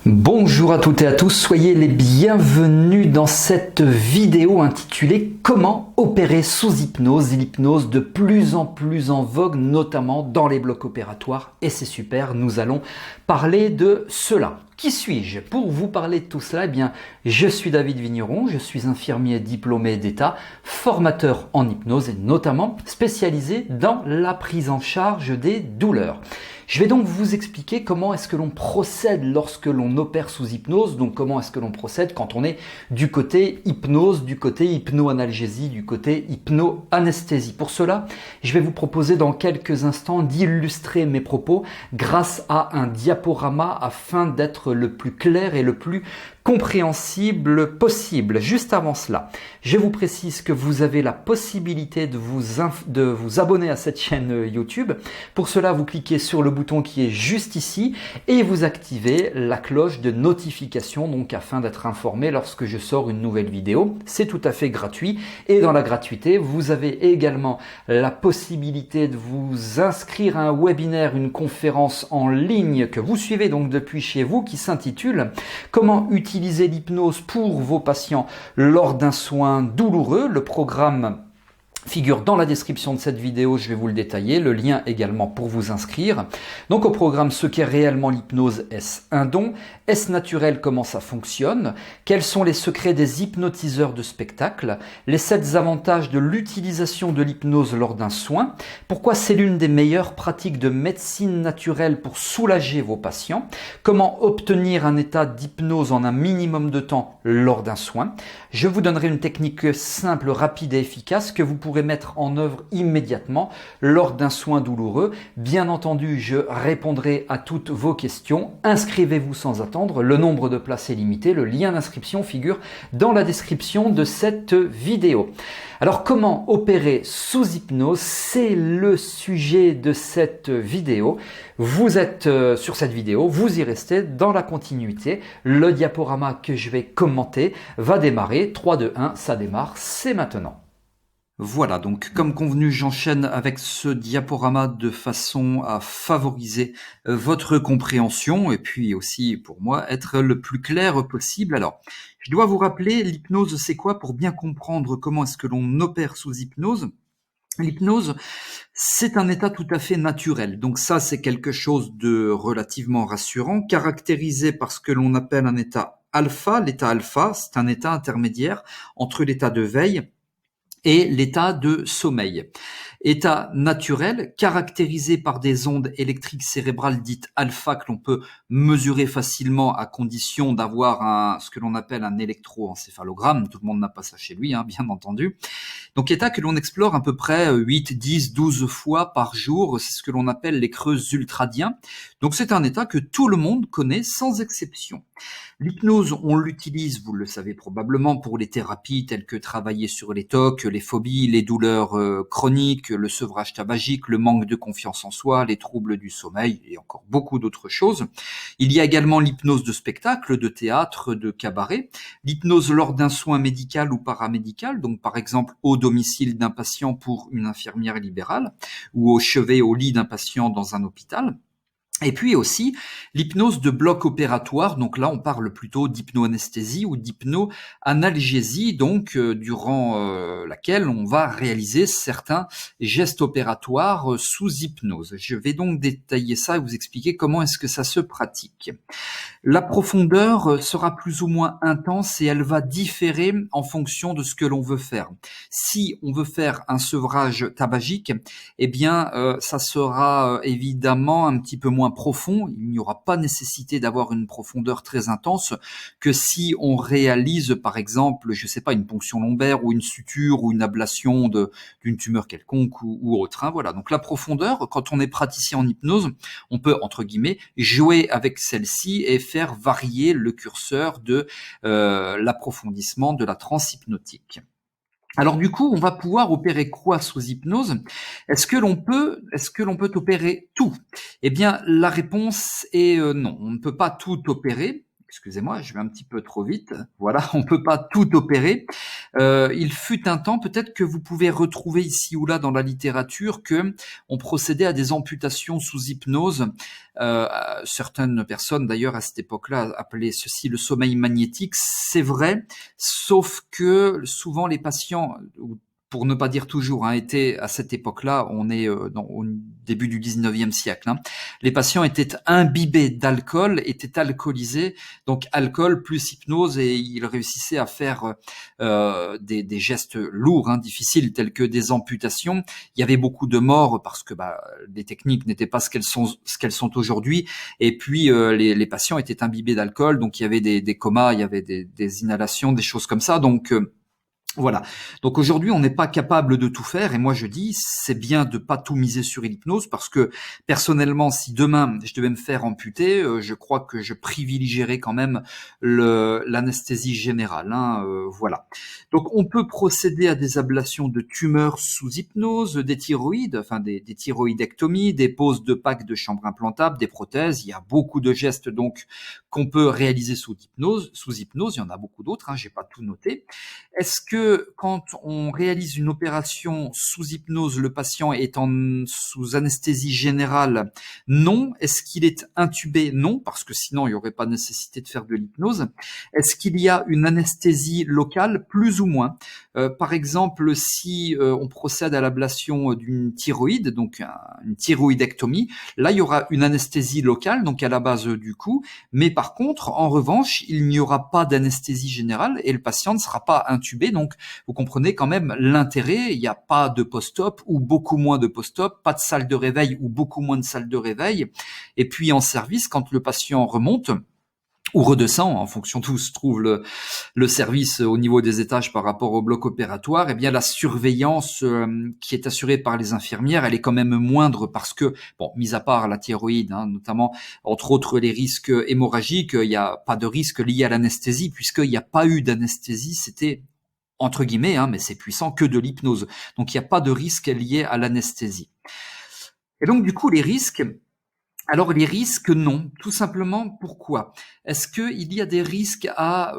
Bonjour à toutes et à tous, soyez les bienvenus dans cette vidéo intitulée Comment opérer sous hypnose, l'hypnose de plus en plus en vogue, notamment dans les blocs opératoires, et c'est super, nous allons parler de cela. Qui suis-je? Pour vous parler de tout cela, eh bien, je suis David Vigneron, je suis infirmier diplômé d'État, formateur en hypnose et notamment spécialisé dans la prise en charge des douleurs. Je vais donc vous expliquer comment est-ce que l'on procède lorsque l'on opère sous hypnose, donc comment est-ce que l'on procède quand on est du côté hypnose, du côté hypnoanalgésie, du côté hypnoanesthésie. Pour cela, je vais vous proposer dans quelques instants d'illustrer mes propos grâce à un diaporama afin d'être le plus clair et le plus compréhensible possible. Juste avant cela, je vous précise que vous avez la possibilité de vous abonner à cette chaîne YouTube. Pour cela, vous cliquez sur le bouton qui est juste ici et vous activez la cloche de notification donc afin d'être informé lorsque je sors une nouvelle vidéo. C'est tout à fait gratuit et dans la gratuité, vous avez également la possibilité de vous inscrire à un webinaire, une conférence en ligne que vous suivez donc depuis chez vous qui s'intitule Comment utiliser l'hypnose pour vos patients lors d'un soin douloureux. Le programme figure dans la description de cette vidéo, je vais vous le détailler, le lien également pour vous inscrire. Donc au programme, ce qu'est réellement l'hypnose, est-ce un don? Est-ce naturel? Comment ça fonctionne? Quels sont les secrets des hypnotiseurs de spectacle? Les 7 avantages de l'utilisation de l'hypnose lors d'un soin? Pourquoi c'est l'une des meilleures pratiques de médecine naturelle pour soulager vos patients? Comment obtenir un état d'hypnose en un minimum de temps lors d'un soin? Je vous donnerai une technique simple, rapide et efficace que vous pourrez mettre en œuvre immédiatement lors d'un soin douloureux. Bien entendu, je répondrai à toutes vos questions. Inscrivez-vous sans attendre, le nombre de places est limité. Le lien d'inscription figure dans la description de cette vidéo. Alors, comment opérer sous hypnose? C'est le sujet de cette vidéo. Vous êtes sur cette vidéo, vous y restez dans la continuité. Le diaporama que je vais commenter va démarrer. 3, 2, 1, ça démarre, c'est maintenant. Voilà, donc comme convenu, j'enchaîne avec ce diaporama de façon à favoriser votre compréhension et puis aussi pour moi être le plus clair possible. Alors, je dois vous rappeler, l'hypnose c'est quoi pour bien comprendre comment est-ce que l'on opère sous hypnose? L'hypnose, c'est un état tout à fait naturel. Donc ça, c'est quelque chose de relativement rassurant, caractérisé par ce que l'on appelle un état alpha. L'état alpha, c'est un état intermédiaire entre l'état de veille et l'état de sommeil. État naturel, caractérisé par des ondes électriques cérébrales dites alpha que l'on peut mesurer facilement à condition d'avoir ce que l'on appelle un électroencéphalogramme. Tout le monde n'a pas ça chez lui, bien entendu. Donc état que l'on explore à peu près 8, 10, 12 fois par jour, c'est ce que l'on appelle les creux ultradiens. Donc c'est un état que tout le monde connaît sans exception. L'hypnose, on l'utilise, vous le savez probablement, pour les thérapies telles que travailler sur les TOC, les phobies, les douleurs chroniques, le sevrage tabagique, le manque de confiance en soi, les troubles du sommeil et encore beaucoup d'autres choses. Il y a également l'hypnose de spectacle, de théâtre, de cabaret, l'hypnose lors d'un soin médical ou paramédical, donc par exemple au domicile d'un patient pour une infirmière libérale ou au chevet au lit d'un patient dans un hôpital. Et puis aussi l'hypnose de bloc opératoire, donc là on parle plutôt d'hypnoanesthésie ou d'hypnoanalgésie, donc durant laquelle on va réaliser certains gestes opératoires sous hypnose. Je vais donc détailler ça et vous expliquer comment est-ce que ça se pratique. La profondeur sera plus ou moins intense et elle va différer en fonction de ce que l'on veut faire. Si on veut faire un sevrage tabagique, eh bien ça sera évidemment un petit peu moins profond. Il n'y aura pas nécessité d'avoir une profondeur très intense que si on réalise par exemple, je sais pas, une ponction lombaire ou une suture ou une ablation d'une tumeur quelconque ou autre. Voilà. Donc la profondeur, quand on est praticien en hypnose, on peut entre guillemets jouer avec celle-ci et faire varier le curseur de l'approfondissement de la transe hypnotique. Alors du coup, on va pouvoir opérer quoi sous hypnose? Est-ce que l'on peut opérer tout? Eh bien, la réponse est non. On ne peut pas tout opérer. excusez-moi, je vais un petit peu trop vite. Voilà, on peut pas tout opérer. Il fut un temps, peut-être que vous pouvez retrouver ici ou là dans la littérature, que on procédait à des amputations sous hypnose. Certaines personnes, d'ailleurs, à cette époque-là, appelaient ceci le sommeil magnétique. C'est vrai, sauf que souvent les patients, pour ne pas dire toujours, étaient à cette époque-là, on est au début du 19e siècle, les patients étaient imbibés d'alcool, étaient alcoolisés, donc alcool plus hypnose, et ils réussissaient à faire des gestes lourds, difficiles, tels que des amputations. Il y avait beaucoup de morts parce que les techniques n'étaient pas ce qu'elles sont aujourd'hui, et puis les patients étaient imbibés d'alcool, donc il y avait des comas, il y avait des inhalations, des choses comme ça, donc voilà. Donc aujourd'hui, on n'est pas capable de tout faire, et moi je dis, c'est bien de pas tout miser sur l'hypnose, parce que personnellement, si demain je devais me faire amputer, je crois que je privilégierais quand même l'anesthésie générale. Voilà. Donc on peut procéder à des ablations de tumeurs sous hypnose, des thyroïdes, enfin des thyroïdectomies, des poses de packs de chambre implantable, des prothèses. Il y a beaucoup de gestes donc qu'on peut réaliser sous hypnose. Il y en a beaucoup d'autres. J'ai pas tout noté. Est-ce que quand on réalise une opération sous hypnose, le patient est sous anesthésie générale? Non. Est-ce qu'il est intubé? Non, parce que sinon il n'y aurait pas nécessité de faire de l'hypnose. Est-ce qu'il y a une anesthésie locale? Plus ou moins. Par exemple, si on procède à l'ablation d'une thyroïde, donc une thyroïdectomie, là il y aura une anesthésie locale, donc à la base du cou, mais par contre, en revanche, il n'y aura pas d'anesthésie générale et le patient ne sera pas intubé. Donc, vous comprenez quand même l'intérêt. Il n'y a pas de post-op ou beaucoup moins de post-op, pas de salle de réveil ou beaucoup moins de salle de réveil. Et puis en service, quand le patient remonte ou redescend, en fonction d'où se trouve le service au niveau des étages par rapport au bloc opératoire, eh bien la surveillance qui est assurée par les infirmières, elle est quand même moindre, parce que, mis à part la thyroïde, notamment, entre autres les risques hémorragiques, il n'y a pas de risque lié à l'anesthésie, puisqu'il n'y a pas eu d'anesthésie, c'était entre guillemets, mais c'est puissant, que de l'hypnose. Donc il n'y a pas de risque lié à l'anesthésie. Et donc du coup, les risques... Alors les risques, non. Tout simplement, pourquoi? Est-ce qu'il y a des risques à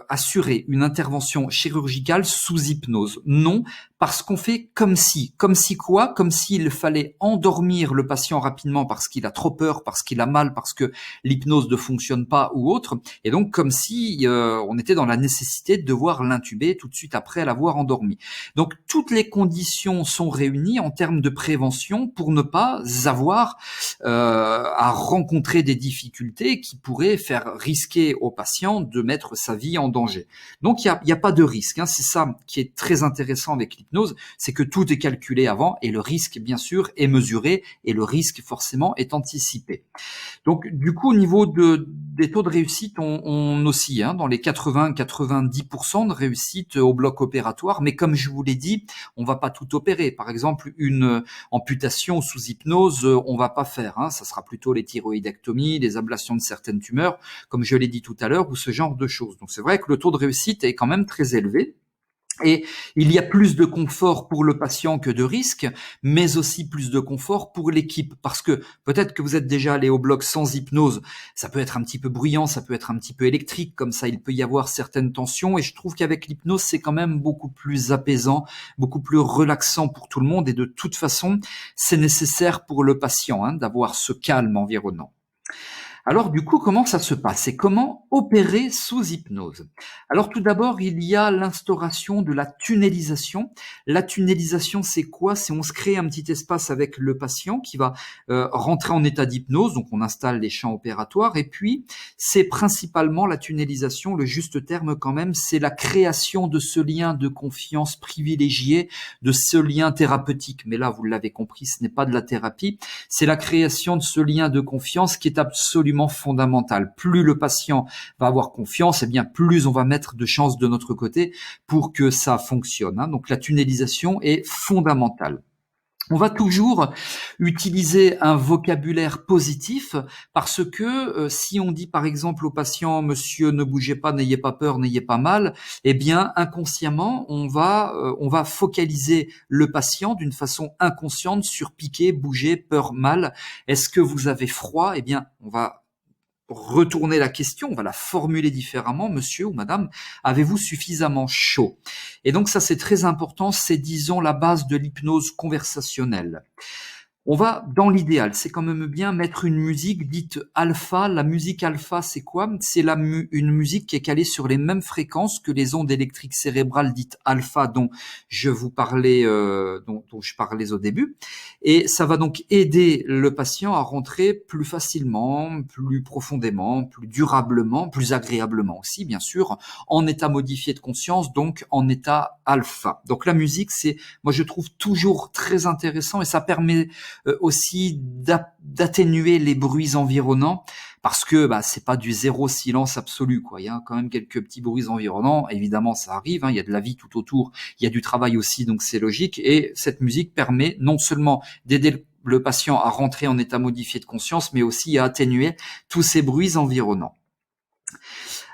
assurer une intervention chirurgicale sous hypnose? Non, parce qu'on fait comme si quoi? Comme s'il fallait endormir le patient rapidement parce qu'il a trop peur, parce qu'il a mal, parce que l'hypnose ne fonctionne pas ou autre, et donc comme si on était dans la nécessité de devoir l'intuber tout de suite après l'avoir endormi. Donc toutes les conditions sont réunies en termes de prévention pour ne pas avoir à rencontrer des difficultés qui pourraient faire risquer au patient de mettre sa vie en danger. Donc il y a pas de risque. C'est ça qui est très intéressant avec l'hypnose, c'est que tout est calculé avant et le risque bien sûr est mesuré et le risque forcément est anticipé. Donc du coup au niveau des taux de réussite, on oscille dans les 80-90% de réussite au bloc opératoire, mais comme je vous l'ai dit, on va pas tout opérer. Par exemple, une amputation sous hypnose, on va pas faire. Ça sera plutôt les thyroïdectomies, les ablations de certaines tumeurs, comme je l'ai dit tout à l'heure, ou ce genre de choses. Donc c'est vrai que le taux de réussite est quand même très élevé. Et il y a plus de confort pour le patient que de risque, mais aussi plus de confort pour l'équipe, parce que peut-être que vous êtes déjà allé au bloc sans hypnose, ça peut être un petit peu bruyant, ça peut être un petit peu électrique, comme ça il peut y avoir certaines tensions, et je trouve qu'avec l'hypnose c'est quand même beaucoup plus apaisant, beaucoup plus relaxant pour tout le monde, et de toute façon c'est nécessaire pour le patient d'avoir ce calme environnant. Alors du coup, comment ça se passe et comment opérer sous hypnose? Alors tout d'abord, il y a l'instauration de la tunnelisation. La tunnelisation, c'est quoi? C'est on se crée un petit espace avec le patient qui va rentrer en état d'hypnose, donc on installe les champs opératoires, et puis c'est principalement la tunnelisation, le juste terme quand même, c'est la création de ce lien de confiance privilégié, de ce lien thérapeutique. Mais là, vous l'avez compris, ce n'est pas de la thérapie, c'est la création de ce lien de confiance qui est absolument fondamental. Plus le patient va avoir confiance, bien plus on va mettre de chances de notre côté pour que ça fonctionne. Donc la tunnelisation est fondamentale. On va toujours utiliser un vocabulaire positif, parce que si on dit par exemple au patient « Monsieur, ne bougez pas, n'ayez pas peur, n'ayez pas mal », bien inconsciemment on va focaliser le patient d'une façon inconsciente sur piquer, bouger, peur, mal. Est-ce que vous avez froid? Bien on va retourner la question, on va la formuler différemment. Monsieur ou madame, avez-vous suffisamment chaud? Et donc ça, c'est très important, c'est disons la base de l'hypnose conversationnelle. On va, dans l'idéal, c'est quand même bien mettre une musique dite alpha. La musique alpha, c'est quoi? C'est une musique qui est calée sur les mêmes fréquences que les ondes électriques cérébrales dites alpha dont je vous parlais, dont je parlais au début. Et ça va donc aider le patient à rentrer plus facilement, plus profondément, plus durablement, plus agréablement aussi, bien sûr, en état modifié de conscience, donc en état alpha. Donc la musique, c'est, moi je trouve toujours très intéressant et ça permet aussi d'atténuer les bruits environnants parce que c'est pas du zéro silence absolu quoi. Il y a quand même quelques petits bruits environnants, évidemment ça arrive, il y a de la vie tout autour, il y a du travail aussi, donc c'est logique. Et cette musique permet non seulement d'aider le patient à rentrer en état modifié de conscience, mais aussi à atténuer tous ces bruits environnants.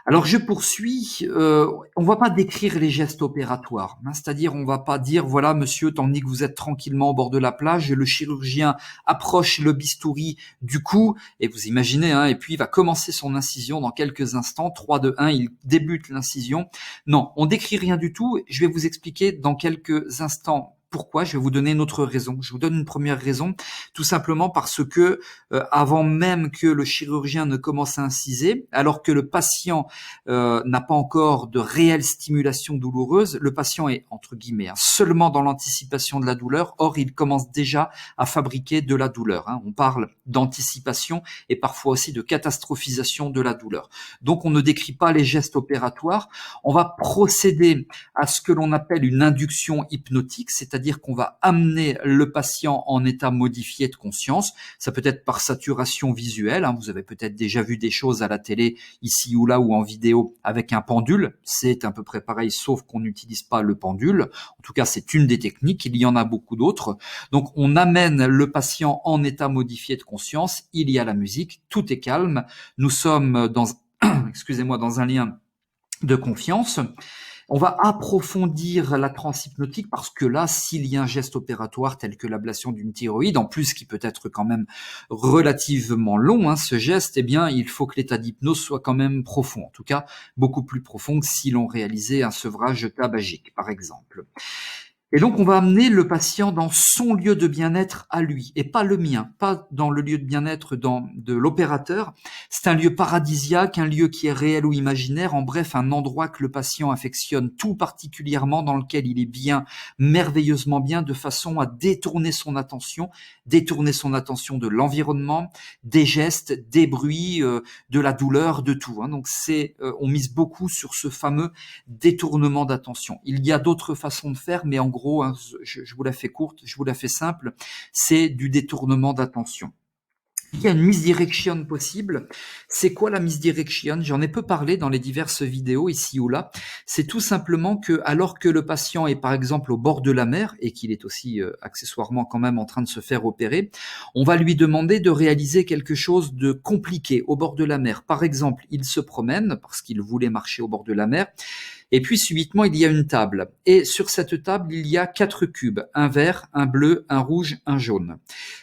Alors je poursuis, on va pas décrire les gestes opératoires, c'est-à-dire on va pas dire voilà monsieur, tandis que vous êtes tranquillement au bord de la plage, le chirurgien approche le bistouri du cou, et vous imaginez, et puis il va commencer son incision dans quelques instants, 3, 2, 1, il débute l'incision. Non, on décrit rien du tout, je vais vous expliquer dans quelques instants pourquoi. Je vais vous donner une autre raison. Je vous donne une première raison, tout simplement parce que avant même que le chirurgien ne commence à inciser, alors que le patient n'a pas encore de réelle stimulation douloureuse, le patient est entre guillemets seulement dans l'anticipation de la douleur. Or, il commence déjà à fabriquer de la douleur. On parle d'anticipation et parfois aussi de catastrophisation de la douleur. Donc, on ne décrit pas les gestes opératoires. On va procéder à ce que l'on appelle une induction hypnotique, c'est-à-dire qu'on va amener le patient en état modifié de conscience. Ça peut être par saturation visuelle. Vous avez peut-être déjà vu des choses à la télé, ici ou là, ou en vidéo, avec un pendule. C'est à peu près pareil, sauf qu'on n'utilise pas le pendule. En tout cas, c'est une des techniques. Il y en a beaucoup d'autres. Donc, on amène le patient en état modifié de conscience. Il y a la musique. Tout est calme. Nous sommes dans, dans un lien de confiance. On va approfondir la transe hypnotique parce que là, s'il y a un geste opératoire tel que l'ablation d'une thyroïde, en plus qui peut être quand même relativement long, ce geste, il faut que l'état d'hypnose soit quand même profond, en tout cas beaucoup plus profond que si l'on réalisait un sevrage tabagique, par exemple. Et donc, on va amener le patient dans son lieu de bien-être à lui, et pas le mien, pas dans le lieu de bien-être de l'opérateur. C'est un lieu paradisiaque, un lieu qui est réel ou imaginaire, en bref, un endroit que le patient affectionne tout particulièrement, dans lequel il est bien, merveilleusement bien, de façon à détourner son attention de l'environnement, des gestes, des bruits, de la douleur, de tout. Donc, on mise beaucoup sur ce fameux détournement d'attention. Il y a d'autres façons de faire, mais en gros, je vous la fais courte, je vous la fais simple, c'est du détournement d'attention. Il y a une misdirection possible. C'est quoi la misdirection? J'en ai peu parlé dans les diverses vidéos ici ou là. C'est tout simplement que, alors que le patient est par exemple au bord de la mer et qu'il est aussi accessoirement quand même en train de se faire opérer, on va lui demander de réaliser quelque chose de compliqué au bord de la mer. Par exemple, il se promène parce qu'il voulait marcher au bord de la mer. Et puis subitement, il y a une table. Et sur cette table, il y a 4 cubes. Un vert, un bleu, un rouge, un jaune.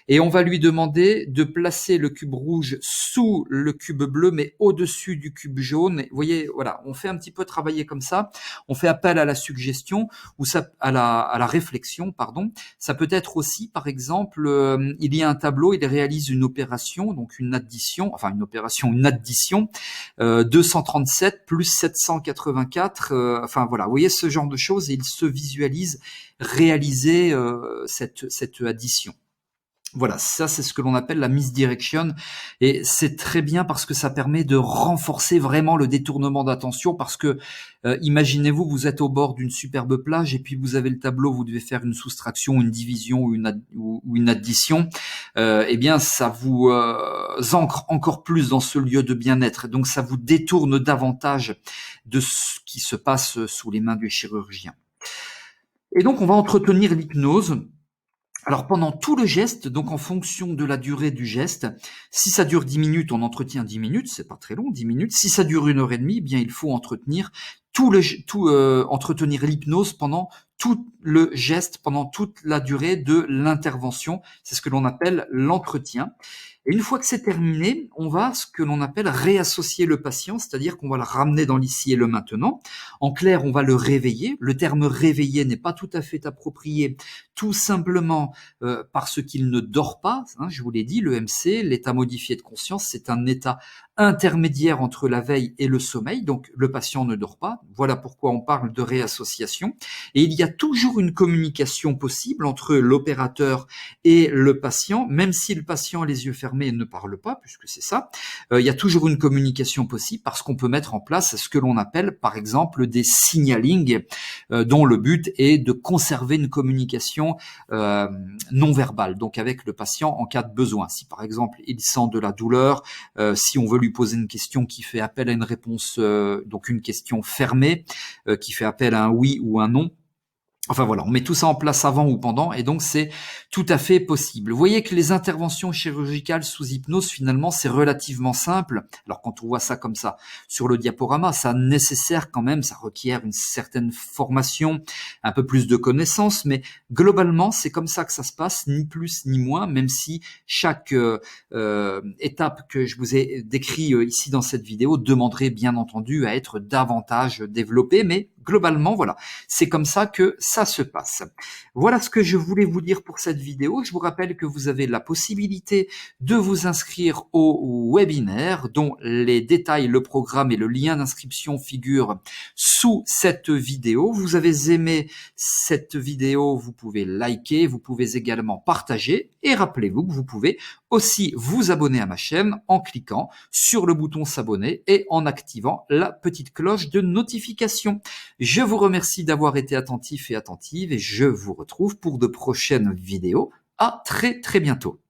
Et on va lui demander de placer le cube rouge sous le cube bleu, mais au-dessus du cube jaune. Et vous voyez, voilà, on fait un petit peu travailler comme ça. On fait appel à la suggestion ou à la réflexion, pardon. Ça peut être aussi, par exemple, il y a un tableau, il réalise une opération, donc une addition, 237 plus 784. Voilà, vous voyez ce genre de choses, et il se visualise réaliser cette addition. Voilà, ça c'est ce que l'on appelle la misdirection, et c'est très bien parce que ça permet de renforcer vraiment le détournement d'attention, parce que imaginez-vous, vous êtes au bord d'une superbe plage et puis vous avez le tableau, vous devez faire une soustraction, une division ou une addition, ça vous ancre encore plus dans ce lieu de bien-être, donc ça vous détourne davantage de ce qui se passe sous les mains du chirurgien. Et donc on va entretenir l'hypnose. Alors pendant tout le geste, donc en fonction de la durée du geste, si ça dure 10 minutes, on entretient 10 minutes, c'est pas très long, 10 minutes. Si ça dure 1 heure et demie, il faut entretenir entretenir l'hypnose pendant tout le geste, pendant toute la durée de l'intervention. C'est ce que l'on appelle l'entretien. Et une fois que c'est terminé, on va ce que l'on appelle réassocier le patient, c'est-à-dire qu'on va le ramener dans l'ici et le maintenant. En clair, on va le réveiller. Le terme réveiller n'est pas tout à fait approprié, tout simplement parce qu'il ne dort pas. Je vous l'ai dit, le MC, l'état modifié de conscience, c'est un état intermédiaire entre la veille et le sommeil, donc le patient ne dort pas. Voilà pourquoi on parle de réassociation. Et il y a toujours une communication possible entre l'opérateur et le patient, même si le patient a les yeux fermés ne parle pas, puisque c'est ça. Il y a toujours une communication possible parce qu'on peut mettre en place ce que l'on appelle par exemple des signalings, dont le but est de conserver une communication non verbale, donc avec le patient en cas de besoin. Si par exemple il sent de la douleur, si on veut lui poser une question qui fait appel à une réponse, donc une question fermée, qui fait appel à un oui ou un non. Enfin voilà, on met tout ça en place avant ou pendant et donc c'est tout à fait possible. Vous voyez que les interventions chirurgicales sous hypnose, finalement, c'est relativement simple. Alors quand on voit ça comme ça sur le diaporama, ça nécessaire quand même, ça requiert une certaine formation, un peu plus de connaissances, mais globalement, c'est comme ça que ça se passe, ni plus ni moins, même si chaque étape que je vous ai décrit ici dans cette vidéo demanderait bien entendu à être davantage développée, mais globalement, voilà, c'est comme ça que ça se passe. Voilà ce que je voulais vous dire pour cette vidéo. Je vous rappelle que vous avez la possibilité de vous inscrire au webinaire dont les détails, le programme et le lien d'inscription figurent sous cette vidéo. Vous avez aimé cette vidéo, vous pouvez liker, vous pouvez également partager et rappelez-vous que vous pouvez aussi vous abonner à ma chaîne en cliquant sur le bouton s'abonner et en activant la petite cloche de notification. Je vous remercie d'avoir été attentif et attentive et je vous retrouve pour de prochaines vidéos. À très bientôt.